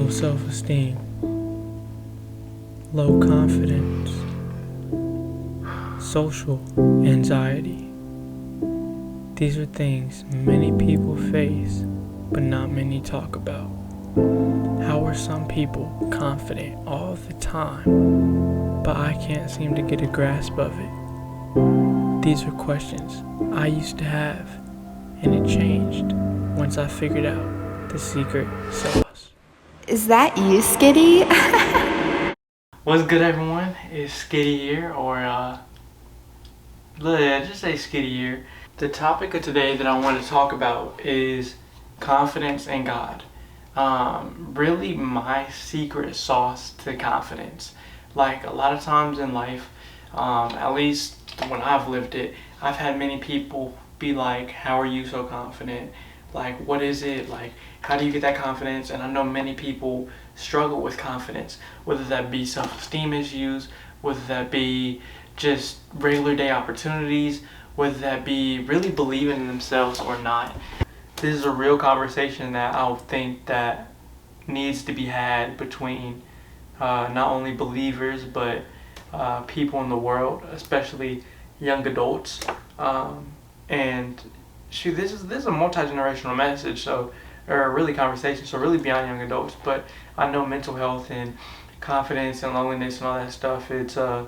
low self-esteem, low confidence, social anxiety. These are things many people face, but not many talk about. How are some people confident all the time, but I can't seem to get a grasp of it? These are questions I used to have, and it changed once I figured out the secret sauce. Is that you, Skiddy? What's good, everyone? It's Skiddy here, or just say Skiddy here. The topic of today that I want to talk about is confidence in God. Really my secret sauce to confidence. Like a lot of times in life, at least when I've lived it, I've had many people be like, how are you so confident? Like, what is it? Like, how do you get that confidence? And I know many people struggle with confidence, whether that be self-esteem issues, whether that be just regular day opportunities, whether that be really believing in themselves or not. This is a real conversation that I think that needs to be had between not only believers but people in the world, especially young adults. And shoot, this is a multi-generational message, so or really conversation, so really beyond young adults. But I know mental health and confidence and loneliness and all that stuff, it's a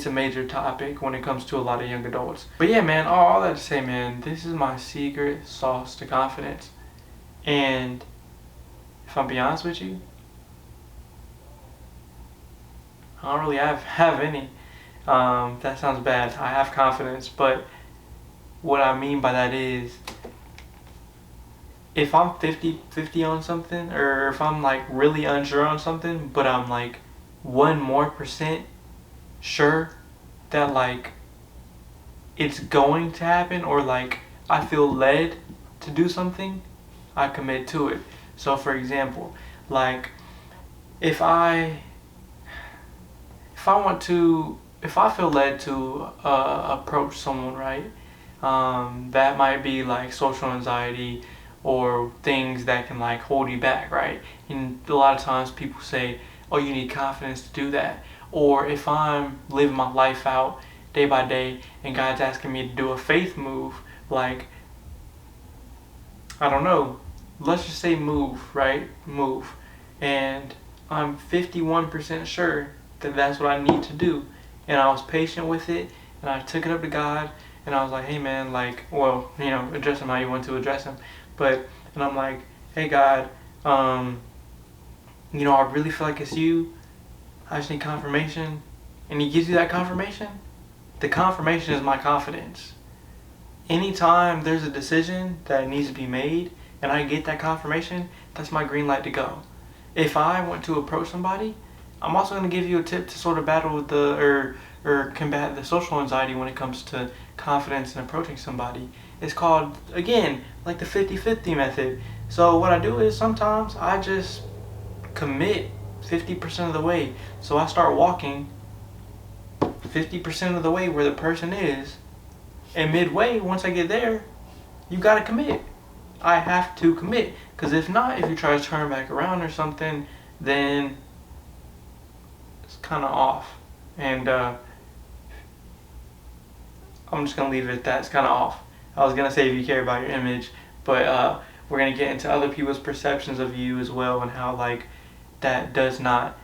major topic when it comes to a lot of young adults. But yeah, man, all that to say, man, this is my secret sauce to confidence. And if I'm being honest with you, I don't really have any. That sounds bad. I have confidence, but what I mean by that is, if I'm 50-50 on something, or if I'm like really unsure on something, but I'm like 1% sure that like it's going to happen, or like I feel led to do something, I commit to it. So for example, like if I feel led to approach someone, right? That might be like social anxiety or things that can like hold you back, right? And a lot of times people say, oh, you need confidence to do that. Or if I'm living my life out day by day and God's asking me to do a faith move, like, I don't know, let's just say move, right? Move. And I'm 51% sure that that's what I need to do. And I was patient with it, and I took it up to God, and I was like, hey man, like, well, address him how you want to address him. And I'm like, hey God, I really feel like it's you. I just need confirmation. And he gives you that confirmation. The confirmation is my confidence. Anytime there's a decision that needs to be made and I get that confirmation, that's my green light to go. If I want to approach somebody, I'm also going to give you a tip to sort of battle with or combat the social anxiety when it comes to confidence in approaching somebody. It's called, again, like the 50-50 method. So what I do is sometimes I just commit 50% of the way. So I start walking 50% of the way where the person is, and midway, once I get there, you gotta commit. I have to commit, because if not, if you try to turn back around or something, then it's kind of off. And I'm just gonna leave it at that. It's kind of off. I was gonna say if you care about your image, but we're gonna get into other people's perceptions of you as well, and how like that does not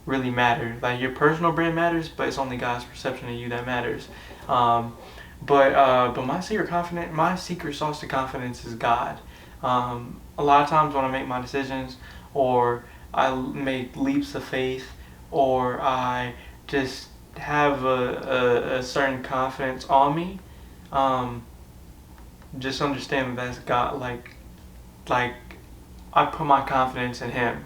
really matter. Like your personal brand matters, but it's only God's perception of you that matters. But my secret sauce to confidence is God. A lot of times when I make my decisions, or I make leaps of faith, or I just have a certain confidence on me, just understand that that's God. Like I put my confidence in Him.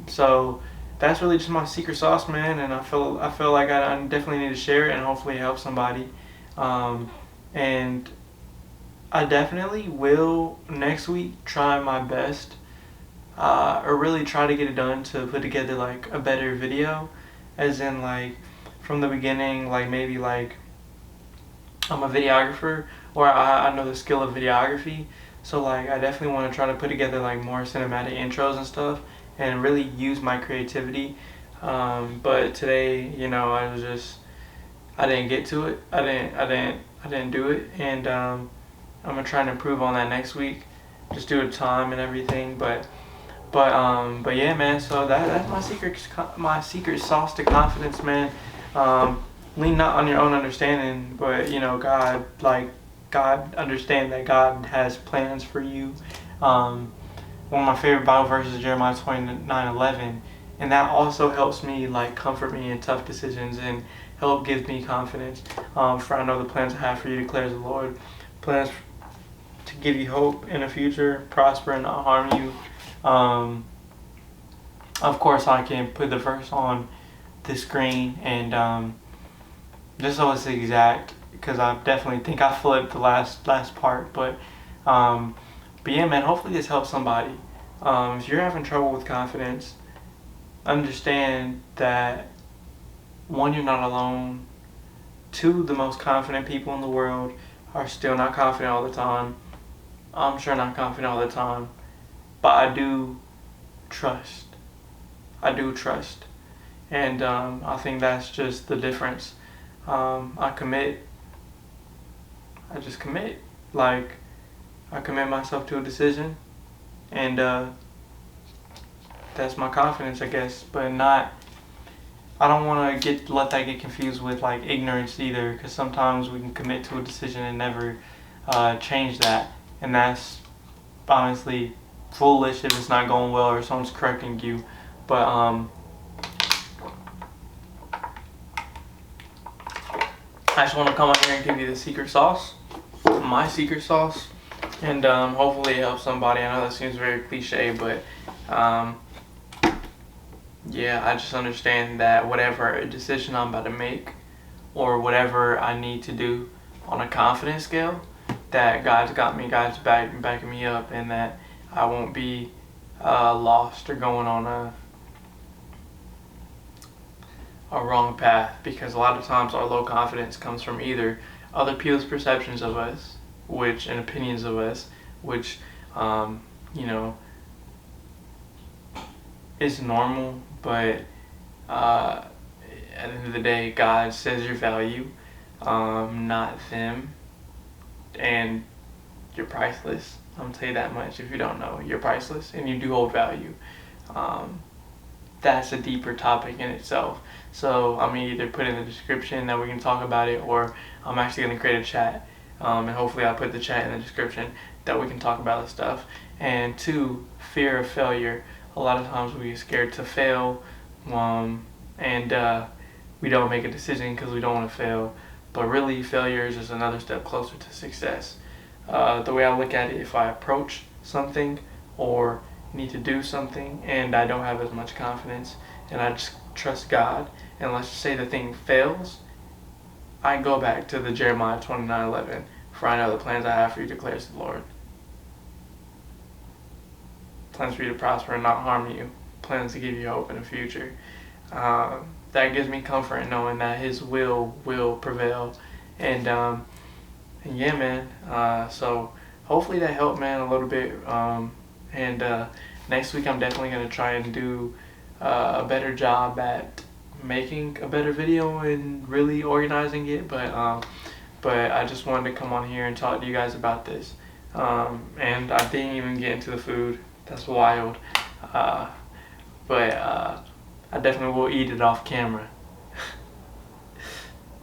So that's really just my secret sauce, man. And I feel like I definitely need to share it and hopefully help somebody. And I definitely will next week try my best, or really try to get it done to put together like a better video, as in like from the beginning, like maybe like I'm a videographer, or I know the skill of videography. So like I definitely want to try to put together like more cinematic intros and stuff, and really use my creativity. But today, I didn't get to it. I didn't do it, and I'm gonna try and improve on that next week. Just do it time and everything, but yeah, man. So that's my secret sauce to confidence, man. Lean not on your own understanding, but God understand that God has plans for you. One of my favorite Bible verses is Jeremiah 29:11, and that also helps me like comfort me in tough decisions and help give me confidence. For I know the plans I have for you, declares the Lord, plans to give you hope in the future, prosper and not harm you. Of course, I can put the verse on the screen, and just so it's exact, because I definitely think I flipped the last part, but yeah, man. Hopefully, this helps somebody. If you're having trouble with confidence, understand that one, you're not alone. Two, the most confident people in the world are still not confident all the time. I'm sure not confident all the time, but I do trust. I do trust, and I think that's just the difference. I commit. I just commit. Like I commit myself to a decision, and that's my confidence, I guess. But not. I don't want to let that get confused with like ignorance either, because sometimes we can commit to a decision and never change that, and that's honestly foolish if it's not going well or someone's correcting you. But I just want to come on here and give you the secret sauce, my secret sauce, and hopefully it helps somebody. I know that seems very cliche, but yeah, I just understand that whatever decision I'm about to make or whatever I need to do on a confidence scale, that God's got me, God's backing me up, and that I won't be lost or going on a wrong path, because a lot of times our low confidence comes from either other people's perceptions of us, and opinions of us, which you know is normal, but at the end of the day, God says your value, not them, and you're priceless. I'm gonna tell you that much. If you don't know, you're priceless, and you do hold value. That's a deeper topic in itself. So I'm gonna either put in the description that we can talk about it, or I'm actually gonna create a chat, and hopefully I'll put the chat in the description that we can talk about this stuff. And two, fear of failure. A lot of times we get scared to fail, and we don't make a decision because we don't want to fail. But really, failure is just another step closer to success. The way I look at it, if I approach something or need to do something and I don't have as much confidence, and I just trust God, and let's just say the thing fails, I go back to the Jeremiah 29:11, for I know the plans I have for you, declares the Lord. Plans for you to prosper and not harm you. Plans to give you hope in the future. That gives me comfort in knowing that His will prevail. And yeah, man. So hopefully that helped, man, a little bit. And next week I'm definitely going to try and do a better job at making a better video and really organizing it. But I just wanted to come on here and talk to you guys about this. And I didn't even get into the food. That's wild. But I definitely will eat it off camera.